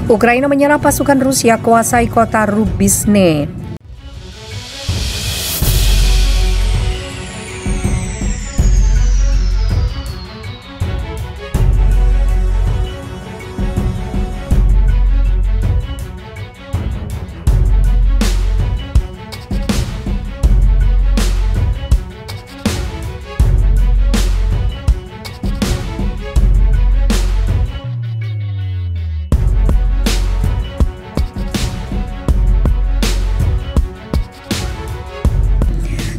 Ukraina menyerah, pasukan Rusia kuasai kota Rubizhne.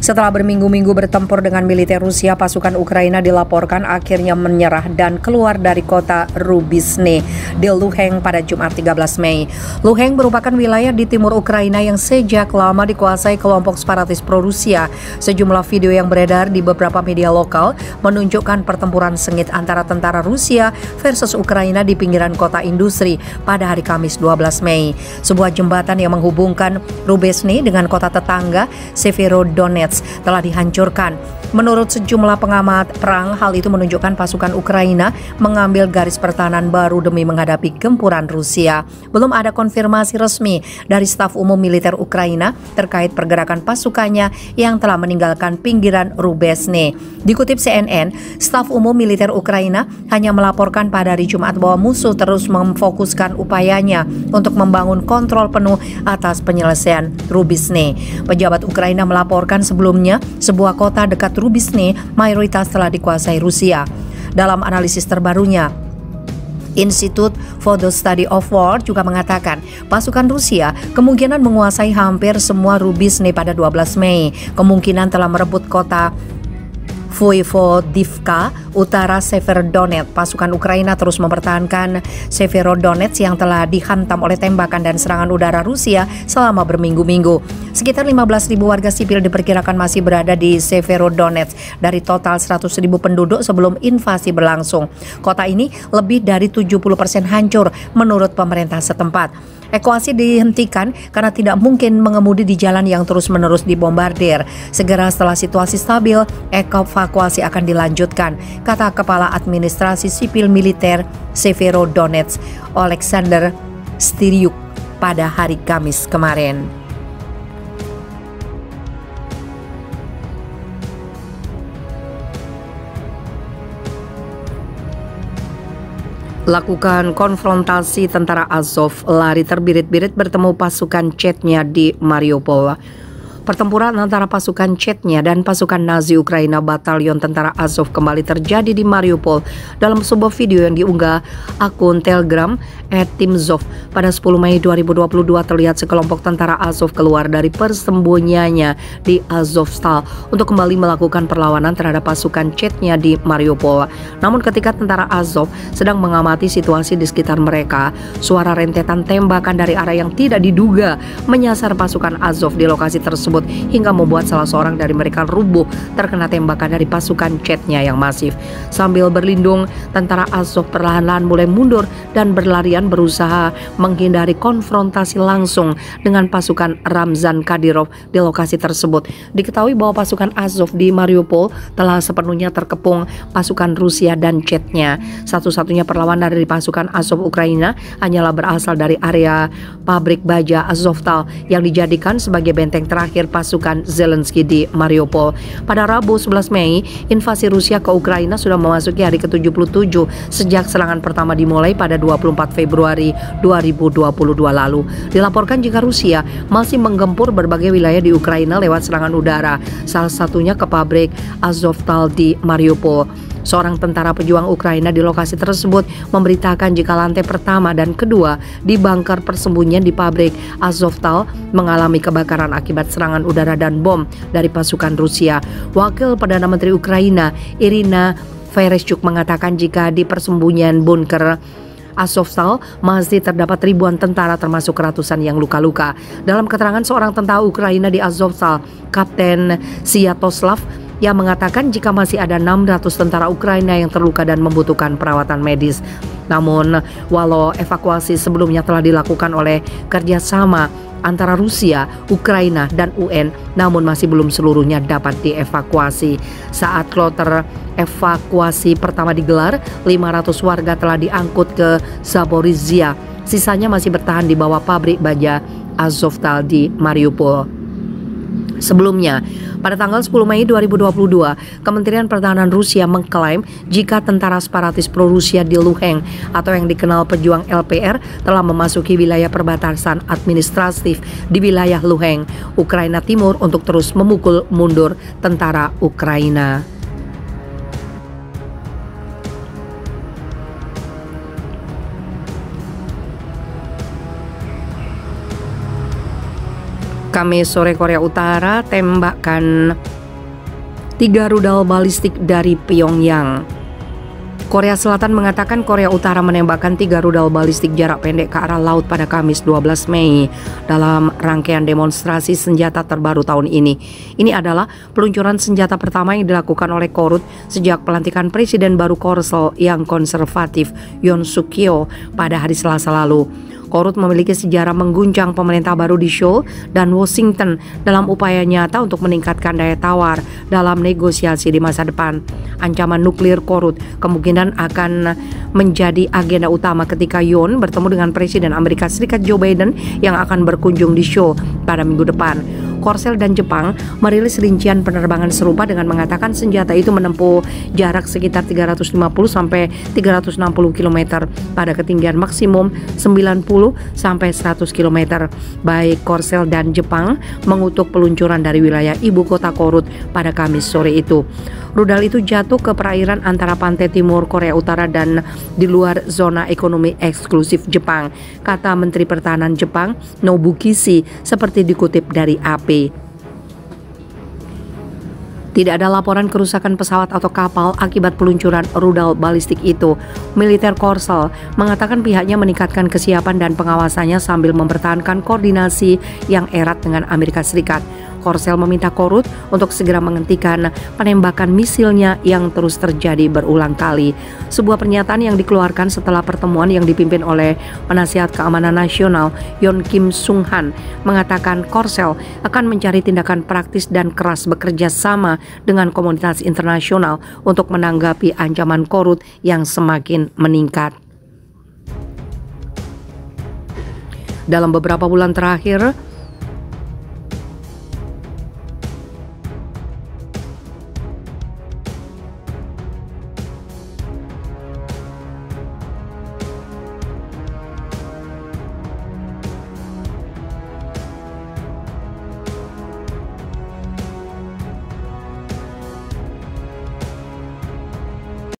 Setelah berminggu-minggu bertempur dengan militer Rusia, pasukan Ukraina dilaporkan akhirnya menyerah dan keluar dari kota Rubizhne di Luhansk pada Jumat 13 Mei. Luhansk merupakan wilayah di timur Ukraina yang sejak lama dikuasai kelompok separatis pro-Rusia. Sejumlah video yang beredar di beberapa media lokal menunjukkan pertempuran sengit antara tentara Rusia versus Ukraina di pinggiran kota industri pada hari Kamis 12 Mei. Sebuah jembatan yang menghubungkan Rubizhne dengan kota tetangga Severodonetsk telah dihancurkan. Menurut sejumlah pengamat perang, hal itu menunjukkan pasukan Ukraina mengambil garis pertahanan baru demi menghadapi gempuran Rusia. Belum ada konfirmasi resmi dari staf umum militer Ukraina terkait pergerakan pasukannya yang telah meninggalkan pinggiran Rubizhne. Dikutip CNN, staf umum militer Ukraina hanya melaporkan pada hari Jumat bahwa musuh terus memfokuskan upayanya untuk membangun kontrol penuh atas penyelesaian Rubizhne. Pejabat Ukraina melaporkan sebelumnya sebuah kota dekat Rubizhne mayoritas telah dikuasai Rusia. Dalam analisis terbarunya, Institute for the Study of War juga mengatakan pasukan Rusia kemungkinan menguasai hampir semua Rubizhne pada 12 Mei. Kemungkinan telah merebut kota Voivodivka, utara Severodonetsk. Pasukan Ukraina terus mempertahankan Severodonetsk yang telah dihantam oleh tembakan dan serangan udara Rusia selama berminggu-minggu. Sekitar 15.000 warga sipil diperkirakan masih berada di Severodonetsk dari total 100.000 penduduk sebelum invasi berlangsung. Kota ini lebih dari 70% hancur menurut pemerintah setempat. Evakuasi dihentikan karena tidak mungkin mengemudi di jalan yang terus-menerus dibombardir. Segera setelah situasi stabil, evakuasi akan dilanjutkan, kata Kepala Administrasi Sipil Militer Severodonetsk, Alexander Styryuk, pada hari Kamis kemarin. Lakukan konfrontasi, tentara Azov lari terbirit-birit bertemu pasukan Chechnya di Mariupol. Pertempuran antara pasukan Chechnya dan pasukan Nazi Ukraina Batalion Tentara Azov kembali terjadi di Mariupol. Dalam sebuah video yang diunggah akun Telegram @Timzov pada 10 Mei 2022 terlihat sekelompok tentara Azov keluar dari persembunyiannya di Azovstal untuk kembali melakukan perlawanan terhadap pasukan Chechnya di Mariupol. Namun ketika tentara Azov sedang mengamati situasi di sekitar mereka, suara rentetan tembakan dari arah yang tidak diduga menyasar pasukan Azov di lokasi tersebut hingga membuat salah seorang dari mereka rubuh terkena tembakan dari pasukan Chechnya yang masif. Sambil berlindung, tentara Azov perlahan-lahan mulai mundur dan berlarian berusaha menghindari konfrontasi langsung dengan pasukan Ramzan Kadyrov di lokasi tersebut. Diketahui bahwa pasukan Azov di Mariupol telah sepenuhnya terkepung pasukan Rusia dan Chechnya. Satu-satunya perlawanan dari pasukan Azov Ukraina hanyalah berasal dari area pabrik baja Azovstal yang dijadikan sebagai benteng terakhir pasukan Zelensky di Mariupol. Pada Rabu 11 Mei, invasi Rusia ke Ukraina sudah memasuki hari ke-77 sejak serangan pertama dimulai pada 24 Februari 2022 lalu. Dilaporkan jika Rusia masih menggempur berbagai wilayah di Ukraina lewat serangan udara, salah satunya ke pabrik Azovstal di Mariupol. Seorang tentara pejuang Ukraina di lokasi tersebut memberitakan jika lantai pertama dan kedua di bunker persembunyian di pabrik Azovstal mengalami kebakaran akibat serangan udara dan bom dari pasukan Rusia. Wakil Perdana Menteri Ukraina Irina Vereshchuk mengatakan jika di persembunyian bunker Azovstal masih terdapat ribuan tentara termasuk ratusan yang luka-luka. Dalam keterangan seorang tentara Ukraina di Azovstal, Kapten Sviatoslav, yang mengatakan jika masih ada 600 tentara Ukraina yang terluka dan membutuhkan perawatan medis. Namun, walau evakuasi sebelumnya telah dilakukan oleh kerjasama antara Rusia, Ukraina, dan UN, namun masih belum seluruhnya dapat dievakuasi. Saat kloter evakuasi pertama digelar, 500 warga telah diangkut ke Zaporizhia. sisanya masih bertahan di bawah pabrik baja Azovstal di Mariupol. Sebelumnya, pada tanggal 10 Mei 2022, Kementerian Pertahanan Rusia mengklaim jika tentara separatis pro-Rusia di Luhansk atau yang dikenal pejuang LPR telah memasuki wilayah perbatasan administratif di wilayah Luhansk, Ukraina Timur untuk terus memukul mundur tentara Ukraina. Kamis sore, Korea Utara tembakkan 3 rudal balistik dari Pyongyang. Korea Selatan mengatakan Korea Utara menembakkan 3 rudal balistik jarak pendek ke arah laut pada Kamis 12 Mei dalam rangkaian demonstrasi senjata terbaru tahun ini. Ini adalah peluncuran senjata pertama yang dilakukan oleh Korut sejak pelantikan Presiden baru Korsel yang konservatif Yoon Suk Yeol pada hari Selasa lalu. Korut memiliki sejarah mengguncang pemerintah baru di Seoul dan Washington dalam upaya nyata untuk meningkatkan daya tawar dalam negosiasi di masa depan. Ancaman nuklir Korut kemungkinan akan menjadi agenda utama ketika Yoon bertemu dengan Presiden Amerika Serikat Joe Biden yang akan berkunjung di Seoul pada minggu depan. Korsel dan Jepang merilis rincian penerbangan serupa dengan mengatakan senjata itu menempuh jarak sekitar 350 sampai 360 km pada ketinggian maksimum 90 sampai 100 km. Baik Korsel dan Jepang mengutuk peluncuran dari wilayah ibu kota Korut pada Kamis sore itu. Rudal itu jatuh ke perairan antara pantai timur Korea Utara dan di luar zona ekonomi eksklusif Jepang, kata Menteri Pertahanan Jepang Nobuo Kishi seperti dikutip dari AP. Tidak ada laporan kerusakan pesawat atau kapal akibat peluncuran rudal balistik itu. Militer Korsel mengatakan pihaknya meningkatkan kesiapan dan pengawasannya sambil mempertahankan koordinasi yang erat dengan Amerika Serikat. Korsel meminta Korut untuk segera menghentikan penembakan misilnya yang terus terjadi berulang kali. Sebuah pernyataan yang dikeluarkan setelah pertemuan yang dipimpin oleh Penasihat Keamanan Nasional Yoon Kim Sung Han mengatakan Korsel akan mencari tindakan praktis dan keras bekerja sama dengan komunitas internasional untuk menanggapi ancaman Korut yang semakin meningkat. Dalam beberapa bulan terakhir,